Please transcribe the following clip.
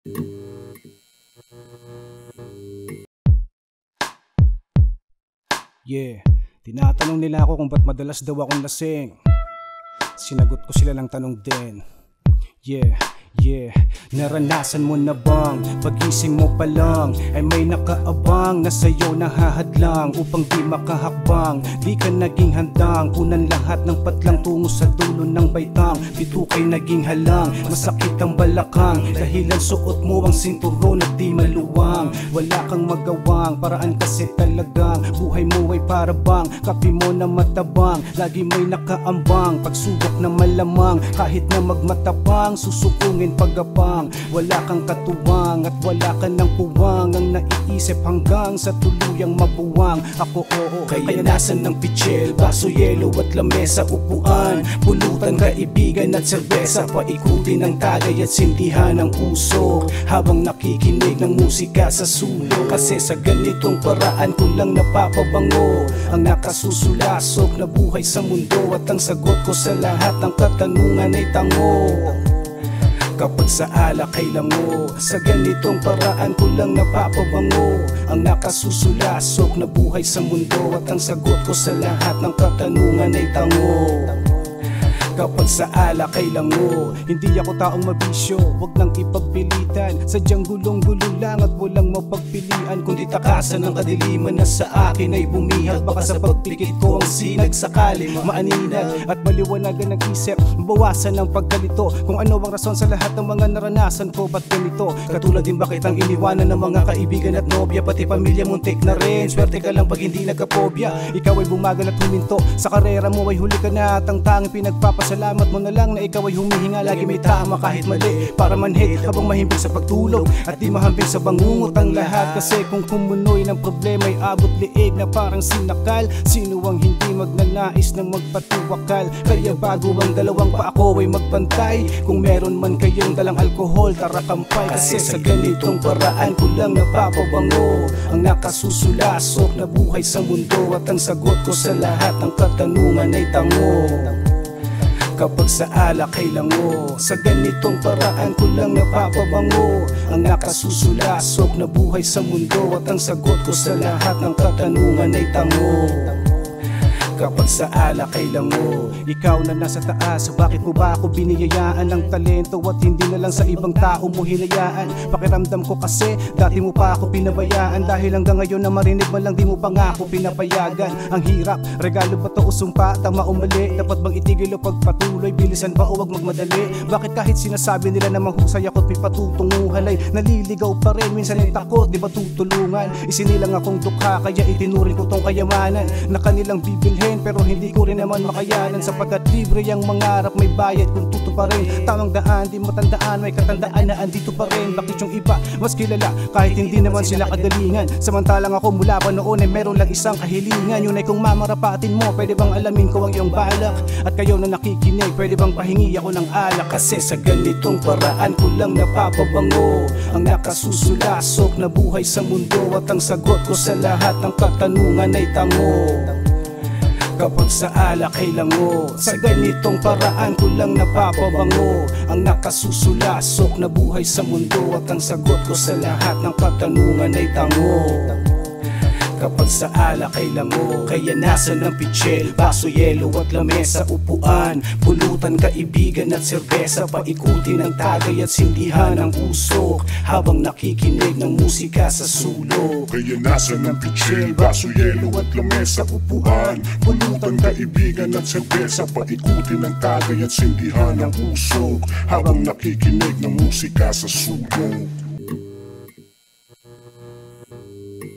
Yeah, tinatanong nila ako kung ba't madalas daw akong lasing. Sinagot ko sila lang tanong din. Yeah, naranasan mo na bang pagising mo pa lang ay may nakaabang na sa'yo nahahadlang upang di makahakbang? Di ka naging handang, unan lahat ng patlang tungo sa dulo ng baitang. Pito kay naging halang, masakit ang balakang dahilan suot mo ang sinturon at di maluwang. Wala kang magawang paraan kasi talagang buhay mo ay para bang kape mo na matabang. Lagi may nakaambang pagsubok na malamang, kahit na magmatapang susukungin pagapang. Wala kang katuwang at wala ka ng puwang, ang naiisip hanggang sa tuluyang mabuwang. Ako oo, kaya nasan ng pichel, baso, yelo at lamesa, upuan, pulutan, kaibigan at serbesa. Paikutin ng tagay at sindihan ng usok habang nakikinig ng musika sa sulok. Kasi sa ganitong paraan ko lang napapabango ang nakasusulasok na buhay sa mundo, at ang sagot ko sa lahat ng katanungan ay tango. Kapag sa alak ay lango, sa ganitong paraan ko lang napapabango ang nakasusulasok na buhay sa mundo, at ang sagot ko sa lahat ng katanungan ay tango. Kapag sa alak ay lango, hindi ako taong mabisyo, wag nang ipagpilitan. Sadyang gulong-gulo lang at walang mapagpilian, kundi takasan ng kadiliman na sa akin ay bumihag. Baka sa pagpikit ko ang sinag sakali maaninag at maliwanagan ng isip, bawasan ng pagkalito kung ano ang rason sa lahat ng mga naranasan ko. Ba't ganito? Katulad din bakit ang iniwanan ng mga kaibigan at nobya, pati pamilya muntik na rin. Swerte ka lang pag hindi nagkapobya. Ikaw ay bumagal at huminto sa karera mo, ay huli ka na at ang tanging pinagpapasalamat mo na lang na ikaw ay humihinga. Lagi may tama kahit mali para manhid habang mahimbing sa pagtulog at di mahambing sa bangungot ang lahat. Kasi kung kumunoy ng problema ay abot liig na parang sinakal, sino ang hindi magnanais na magpatuwakal? Kaya bago ang dalawang pa ako ay magbantay, kung meron man kayong dalang alkohol tara kampay. Kasi sa ganitong paraan ko lang napapabango ang nakasusulasok na buhay sa mundo, at ang sagot ko sa lahat ng katanungan ay tango. Kapag sa alak ay lango, sa ganitong paraan ko lang napapabango ang nakasusulasok na buhay sa mundo, at ang sagot ko sa lahat ng katanungan ay tango. Kapag sa alak ay lango, ikaw na nasa taas, bakit mo ba ako biniyayaan ng talento at hindi na lang sa ibang tao mo hinayaan? Pakiramdam ko kasi dati mo pa ako pinabayaan, dahil hanggang ngayon na marinig man lang di mo pa nga ako pinapayagan. Ang hirap, regalo ba to o sumpa, tama o mali? Dapat bang itigil o pagpatuloy, bilisan ba o wag magmadali? Bakit kahit sinasabi nila na mahusay ako't may patutunguhan ay naliligaw pa rin? Minsan ay takot, di ba tutulungan? Isinilang akong dukha kaya itinuring ko tong kayamanan na kanilang bibilhin, pero hindi ko rin naman makayanan, sapagkat libre ang mangarap, may bayad kung tuto pa rin. Tamang daan, di matandaan, may katandaan na andito pa rin. Bakit yung iba mas kilala kahit hindi naman sila kagalingan, samantalang ako mula pa noon ay meron lang isang kahilingan. Yun ay kung mamarapatin mo, pwede bang alamin ko ang iyong balak? At kayo na nakikinig, pwede bang pahingi ako ng alak? Kasi sa ganitong paraan ko lang napapabango ang nakasusulasok na buhay sa mundo, at ang sagot ko sa lahat ng katanungan ay tango. Kapag sa alak ay lango, sa ganitong paraan ko lang napapabango ang nakasusulasok na buhay sa mundo, at ang sagot ko sa lahat ng katanungan ay tango. Kapag sa alak ay lango, kaya nasan ng pichel, baso, yelo at lamesa, upuan, pulutan, kaibigan at serbesa. Paikutin ng tagay at sindihan ng usok habang nakikinig ng musika sa sulok. Kaya nasan ng pichel, baso, yelo at lamesa, upuan, pulutan, kaibigan at serbesa. Paikutin ng tagay at sindihan ng usok habang nakikinig ng musika sa sulok.